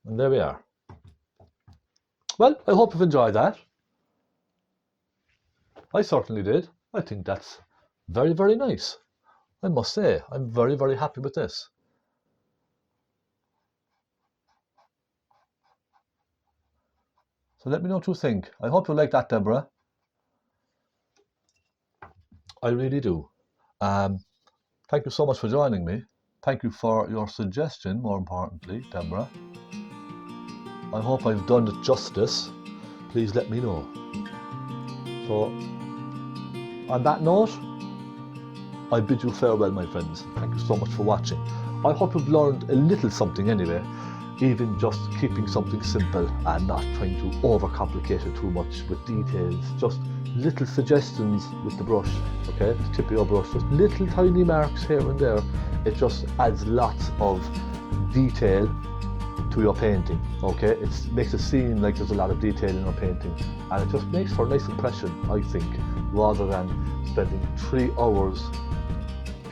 And there we are. Well, I hope you've enjoyed that. I certainly did. I think that's very, very nice. I must say, I'm very, very happy with this. So let me know what you think. I hope you like that, Deborah. I really do. Thank you so much for joining me. Thank you for your suggestion, more importantly, Deborah. I hope I've done it justice. Please let me know. So, on that note, I bid you farewell, my friends. Thank you so much for watching. I hope you've learned a little something anyway, even just keeping something simple and not trying to overcomplicate it too much with details. Just little suggestions with the brush, okay? The tip of your brush, just little tiny marks here and there. It just adds lots of detail to your painting, okay? It makes it seem like there's a lot of detail in your painting, and it just makes for a nice impression, I think, rather than spending 3 hours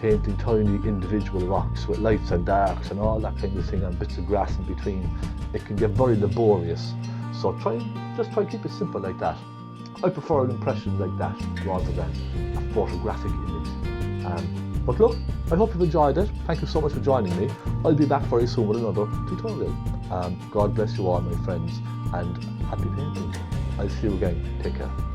painting tiny individual rocks with lights and darks and all that kind of thing and bits of grass in between. It can get very laborious. So just try and keep it simple like that. I prefer an impression like that rather than a photographic image. But look, I hope you've enjoyed it. Thank you so much for joining me. I'll be back very soon with another tutorial. God bless you all, my friends, and happy painting. I'll see you again. Take care.